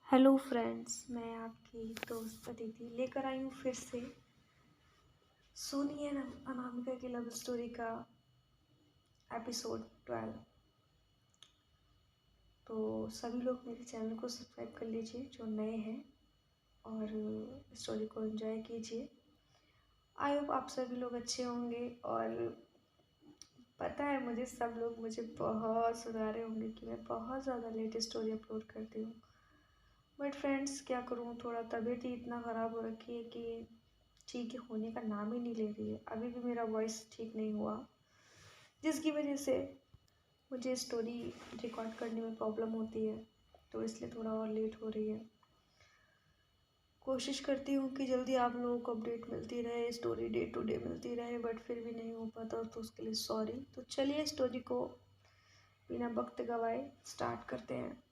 Hello friends, मैं आपकी दोस्त अदिति लेकर आई हूँ फिर से सोनी एंड अनामिका की लव स्टोरी का एपिसोड 12। तो सभी लोग मेरे चैनल को सब्सक्राइब कर लीजिए जो नए हैं और स्टोरी को एंजॉय कीजिए। आई होप आप सभी लोग अच्छे होंगे। और पता है मुझे सब लोग मुझे बहुत सुना रहे होंगे कि मैं बहुत ज़्यादा लेट स्टोरी अपलोड करती हूँ, बट फ्रेंड्स क्या करूँ, थोड़ा तबीयत ही इतना ख़राब हो रखी है कि ठीक होने का नाम ही नहीं ले रही है। अभी भी मेरा वॉइस ठीक नहीं हुआ, जिसकी वजह से मुझे स्टोरी रिकॉर्ड करने में प्रॉब्लम होती है, तो इसलिए थोड़ा और लेट हो रही है। कोशिश करती हूँ कि जल्दी आप लोगों को अपडेट मिलती रहे, स्टोरी डे टू डे मिलती रहे, बट फिर भी नहीं हो पाता, तो उसके लिए सॉरी। तो चलिए स्टोरी को बिना वक्त गवाए स्टार्ट करते हैं।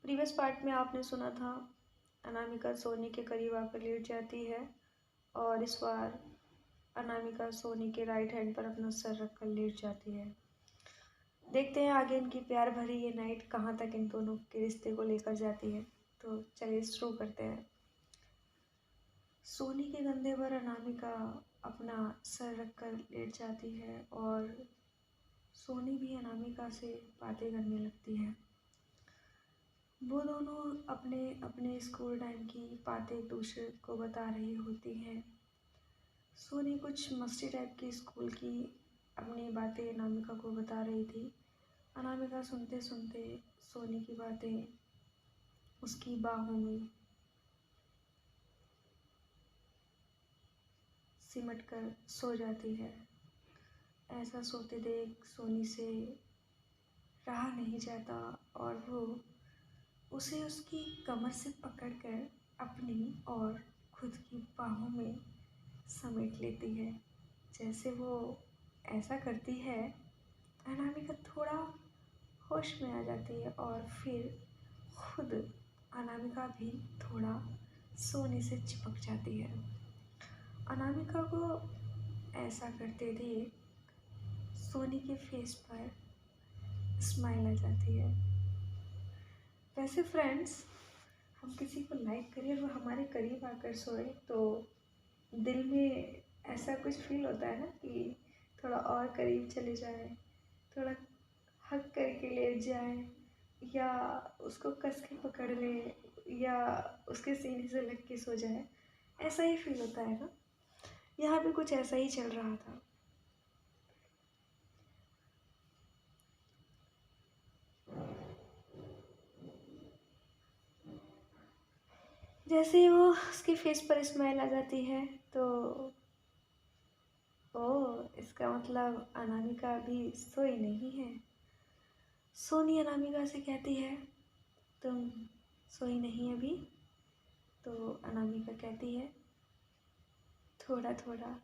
प्रीवियस पार्ट में आपने सुना था अनामिका सोनी के करीब आकर लेट जाती है और इस बार अनामिका सोनी के राइट हैंड पर अपना सर रखकर लेट जाती है। देखते हैं आगे इनकी प्यार भरी ये नाइट कहाँ तक इन दोनों के रिश्ते को लेकर जाती है। तो चलिए शुरू करते हैं। सोनी के कंधे पर अनामिका अपना सर रखकर लेट जाती है और सोनी भी अनामिका से बातें करने लगती है। वो दोनों अपने अपने स्कूल टाइम की बातें एक दूसरे को बता रही होती हैं। सोनी कुछ मस्ती टाइप की स्कूल की अपनी बातें अनामिका को बता रही थी। अनामिका सुनते सुनते सोनी की बातें उसकी बाहों में सिमट कर सो जाती है। ऐसा सोते देख सोनी से रहा नहीं जाता और वो उसे उसकी कमर से पकड़कर अपनी और खुद की बाहों में समेट लेती है। जैसे वो ऐसा करती है, अनामिका थोड़ा होश में आ जाती है और फिर खुद अनामिका भी थोड़ा सोने से चिपक जाती है। अनामिका को ऐसा करते देख सोनी के फेस पर स्माइल आ जाती है। वैसे फ्रेंड्स, हम किसी को लाइक करें और वो हमारे करीब आकर सोए तो दिल में ऐसा कुछ फील होता है ना कि थोड़ा और करीब चले जाए, थोड़ा हग करके लेट जाए या उसको कस के पकड़ ले या उसके सीने से लग के सो जाए। ऐसा ही फील होता है ना। यहाँ पे कुछ ऐसा ही चल रहा था। जैसे ही वो उसके फेस पर स्माइल आ जाती है तो इसका मतलब अनामिका अभी सोई नहीं है। सोनी अनामिका से कहती है, तुम सोई नहीं अभी? तो अनामिका कहती है, थोड़ा थोड़ा।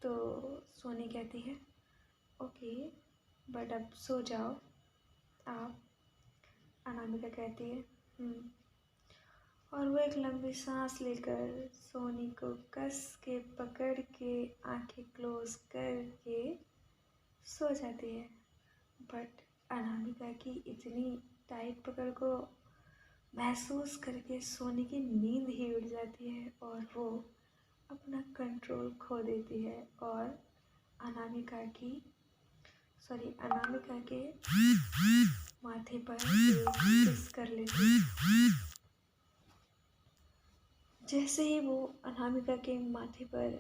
तो सोनी कहती है, ओके, बट अब सो जाओ आप। अनामिका कहती है, और वो एक लंबी सांस लेकर सोनी को कस के पकड़ के आंखें क्लोज करके सो जाती है। बट अनामिका की इतनी टाइट पकड़ को महसूस करके सोनी की नींद ही उड़ जाती है और वो अपना कंट्रोल खो देती है और अनामिका के माथे पर एक किस कर लेती है। जैसे ही वो अनामिका के माथे पर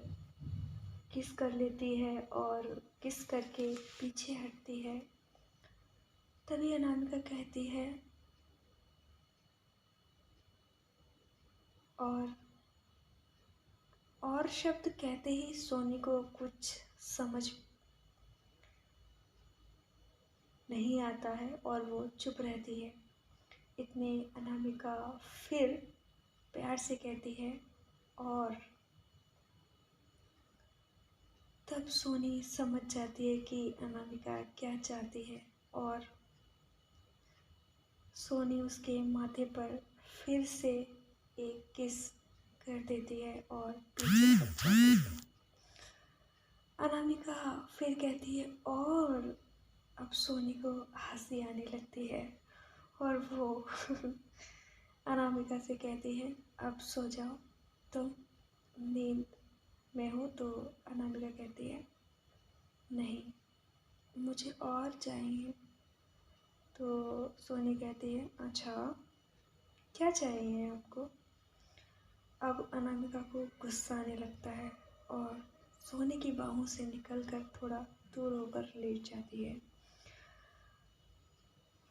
किस कर लेती है और किस करके पीछे हटती है, तभी अनामिका कहती है, और शब्द कहते ही सोनी को कुछ समझ नहीं आता है और वो चुप रहती है। इतने अनामिका फिर प्यार से कहती है, और तब सोनी समझ जाती है कि अनामिका क्या चाहती है और सोनी उसके माथे पर फिर से एक किस कर देती है और पीछे हट जाती है। अनामिका फिर कहती है, और अब सोनी को हंसी आने लगती है और वो अनामिका से कहती है अब सो जाओ तुम, नींद में हो। तो अनामिका कहती है नहीं, मुझे और चाहिए। तो सोनी कहती है अच्छा, क्या चाहिए आपको? अब अनामिका को गुस्सा आने लगता है और सोनी की बाहों से निकलकर थोड़ा दूर होकर लेट जाती है।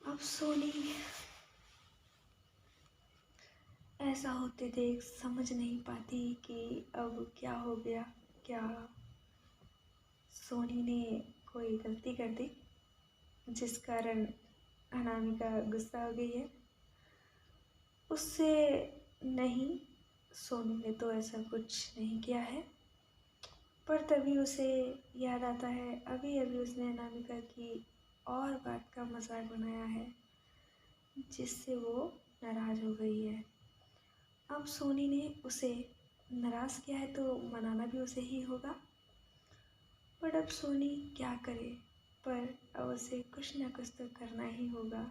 अब सोनी ऐसा होते देख समझ नहीं पाती कि अब क्या हो गया। क्या सोनी ने कोई गलती कर दी जिस कारण अनामिका गुस्सा हो गई है? उससे नहीं, सोनी ने तो ऐसा कुछ नहीं किया है। पर तभी उसे याद आता है अभी अभी उसने अनामिका की और बात का मजाक बनाया है जिससे वो नाराज़ हो गई है। अब सोनी ने उसे नाराज़ किया है तो मनाना भी उसे ही होगा। पर अब सोनी क्या करे, पर अब उसे कुछ ना कुछ तो करना ही होगा।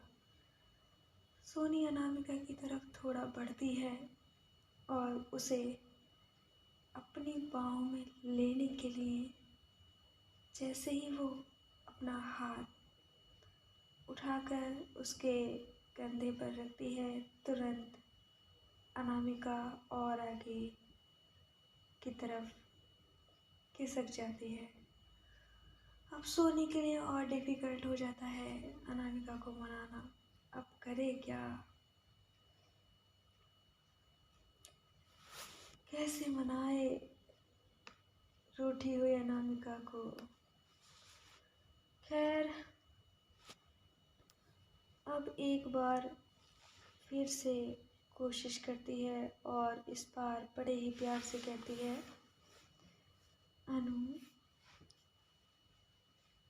सोनी अनामिका की तरफ थोड़ा बढ़ती है और उसे अपनी बाहों में लेने के लिए जैसे ही वो अपना हाथ उठाकर उसके कंधे पर रखती है, तुरंत अनामिका और आगे की तरफ खिसक जाती है। अब सोनी के लिए और डिफ़िकल्ट हो जाता है अनामिका को मनाना। अब करे क्या, कैसे मनाए रूठी हुई अनामिका को? खैर, अब एक बार फिर से कोशिश करती है और इस बार बड़े ही प्यार से कहती है अनु।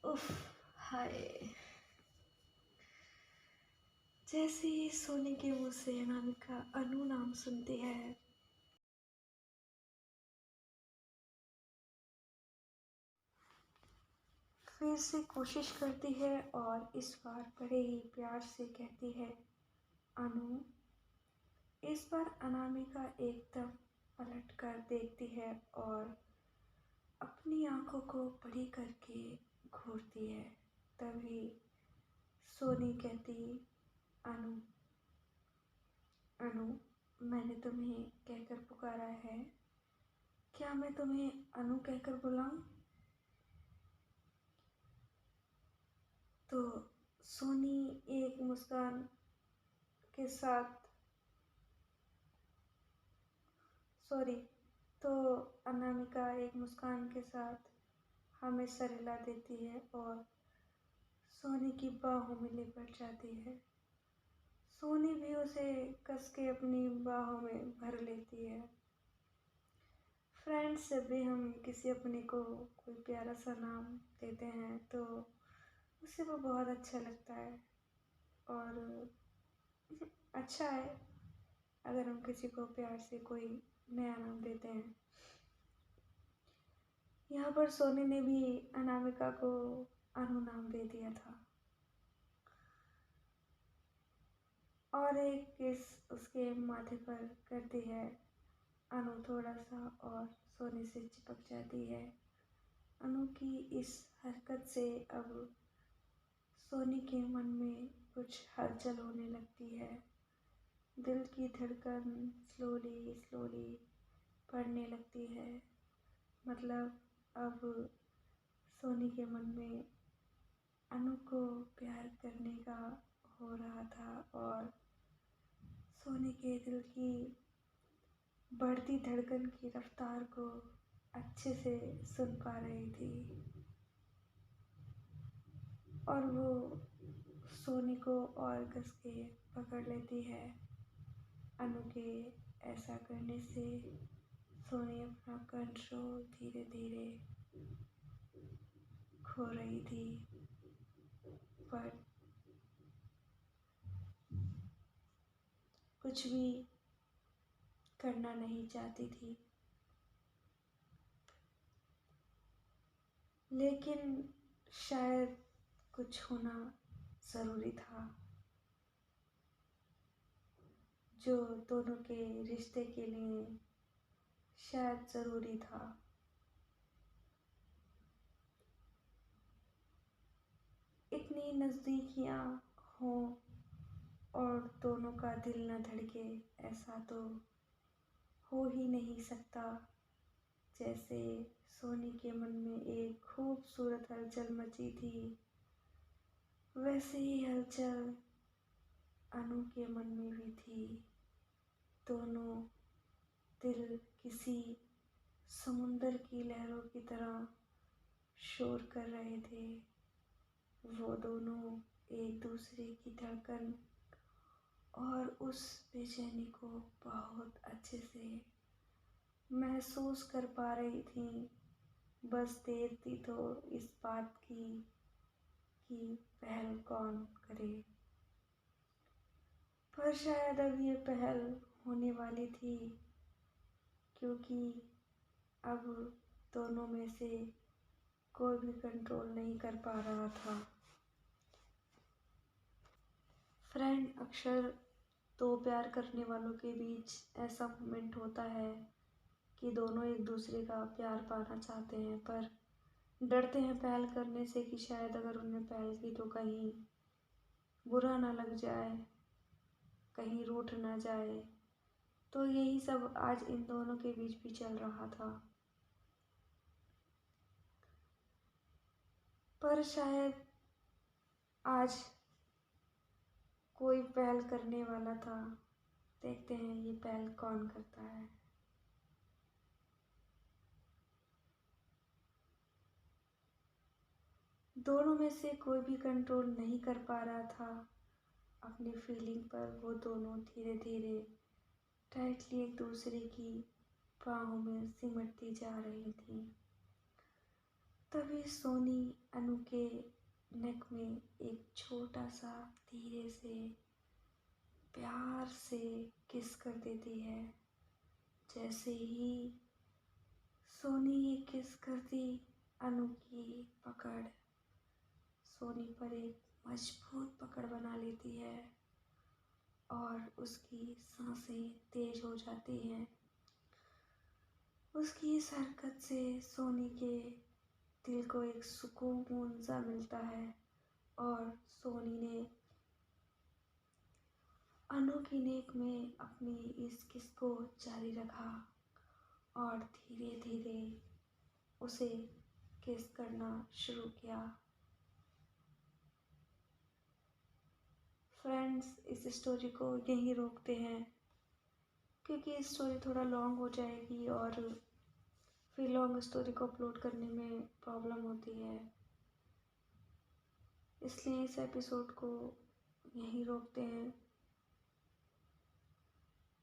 उफ, हाय। जैसे ही सोनी के मुंह से अनामिका अनु नाम सुनती है, फिर से कोशिश करती है और इस बार बड़े ही प्यार से कहती है अनु। इस बार अनामिका एकदम पलट कर देखती है और अपनी आंखों को बड़ी करके घूरती है। तभी सोनी कहती अनु, अनु, मैंने तुम्हें कहकर पुकारा है, क्या मैं तुम्हें अनु कहकर बुलाऊं? तो सोनी एक मुस्कान के साथ सॉरी तो अनामिका एक मुस्कान के साथ हमें सर हिला देती है और सोनी की बाहों में लिपट जाती है। सोनी भी उसे कस के अपनी बाहों में भर लेती है। फ्रेंड्स, जब भी हम किसी अपने को कोई प्यारा सा नाम देते हैं तो उसे वो बहुत अच्छा लगता है और अच्छा है अगर हम किसी को प्यार से कोई नया नाम देते हैं। यहाँ पर सोनी ने भी अनामिका को अनु नाम दे दिया था और एक किस उसके माथे पर करती है। अनु थोड़ा सा और सोनी से चिपक जाती है। अनु की इस हरकत से अब सोनी के मन में कुछ हलचल होने लगती है। दिल की धड़कन स्लोली स्लोली बढ़ने लगती है। मतलब अब सोनी के मन में अनु को प्यार करने का हो रहा था और सोनी के दिल की बढ़ती धड़कन की रफ्तार को अच्छे से सुन पा रही थी और वो सोनी को और कस के पकड़ लेती है। अनु के ऐसा करने से सोनी अपना कंट्रोल धीरे धीरे खो रही थी, पर कुछ भी करना नहीं चाहती थी। लेकिन शायद कुछ होना ज़रूरी था। जो दोनों के रिश्ते के लिए शायद ज़रूरी था। इतनी नज़दीकियाँ हों और दोनों का दिल न धड़के, ऐसा तो हो ही नहीं सकता। जैसे सोनी के मन में एक खूबसूरत हलचल मची थी, वैसे ही हलचल अनु के मन में भी थी। दोनों दिल किसी समुंदर की लहरों की तरह शोर कर रहे थे। वो दोनों एक दूसरे की धड़कन और उस बेचैनी को बहुत अच्छे से महसूस कर पा रही थी। बस देर थी तो इस बात की कि पहल कौन करे, पर शायद अब ये पहल होने वाली थी, क्योंकि अब दोनों में से कोई भी कंट्रोल नहीं कर पा रहा था। फ्रेंड, अक्सर दो प्यार करने वालों के बीच ऐसा मोमेंट होता है कि दोनों एक दूसरे का प्यार पाना चाहते हैं, पर डरते हैं पहल करने से कि शायद अगर उन्होंने पहल की तो कहीं बुरा ना लग जाए, कहीं रूठ ना जाए। तो यही सब आज इन दोनों के बीच भी चल रहा था। पर शायद आज कोई पहल करने वाला था। देखते हैं ये पहल कौन करता है। दोनों में से कोई भी कंट्रोल नहीं कर पा रहा था अपनी फीलिंग पर। वो दोनों धीरे धीरे टाइटली एक दूसरे की बाहों में सिमटती जा रही थी। तभी सोनी अनु के नेक में एक छोटा सा धीरे से प्यार से किस कर देती है। जैसे ही सोनी ये किस करती, अनु की पकड़ सोनी पर एक मजबूत पकड़ बना लेती है और उसकी सांसें तेज हो जाती हैं। उसकी इस हरकत से सोनी के दिल को एक सुकून सा मिलता है और सोनी ने अनु की नेक में अपनी इस किस को जारी रखा और धीरे धीरे उसे किस करना शुरू किया। फ्रेंड्स, इस स्टोरी को यहीं रोकते हैं, क्योंकि स्टोरी थोड़ा लॉन्ग हो जाएगी और फिर लॉन्ग स्टोरी को अपलोड करने में प्रॉब्लम होती है। इसलिए इस एपिसोड को यहीं रोकते हैं।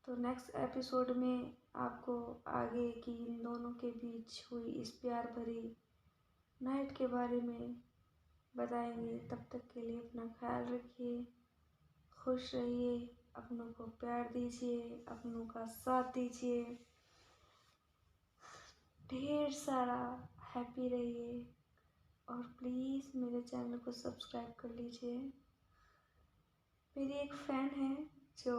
तो नेक्स्ट एपिसोड में आपको आगे की इन दोनों के बीच हुई इस प्यार भरी नाइट के बारे में बताएंगे। तब तक के लिए अपना ख्याल रखिए, खुश रहिए, अपनों को प्यार दीजिए, अपनों का साथ दीजिए, ढेर सारा हैप्पी रहिए और प्लीज़ मेरे चैनल को सब्सक्राइब कर लीजिए। मेरी एक फ़ैन है जो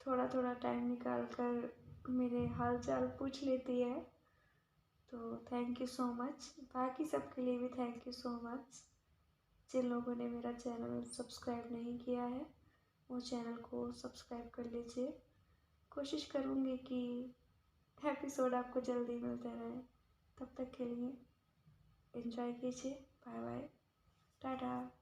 थोड़ा थोड़ा टाइम निकाल कर मेरे हाल चाल पूछ लेती है, तो थैंक यू सो मच। बाकी सबके लिए भी थैंक यू सो मच। जिन लोगों ने मेरा चैनल सब्सक्राइब नहीं किया है वो चैनल को सब्सक्राइब कर लीजिए। कोशिश करूँगी कि एपिसोड आपको जल्दी मिलते रहे। तब तक के लिए एंजॉय कीजिए। Bye bye, Tata.